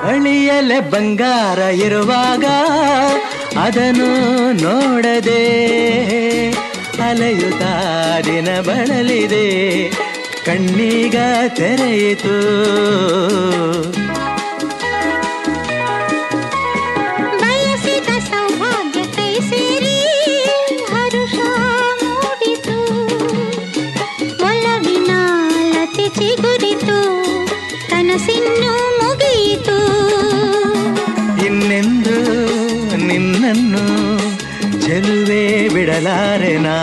ಬಳಿಯಲೆ ಬಂಗಾರ ಇರುವಾಗ ಅದನ್ನು ನೋಡದೆ ಅಲೆಯುತ್ತಾ ದಿನ ಬಳಲಿದೆ, ಕಣ್ಣೀಗ ತೆರೆಯಿತು. ಬಯಸಿದ ಸೌಭಾಗ್ಯ ಕೈ ಸೇರಿ ಹರುಷ ಮೂಡಿತು, ಒಲವಿನ ಲತೆ ಚಿಗುರಿತು, ಕನಸಿನ್ನು ಮುಗಿಯಿತು. ಇನ್ನೆಂದು ನಿನ್ನನ್ನು ಚೆಲುವೆ ಬಿಡಲಾರೆನಾ.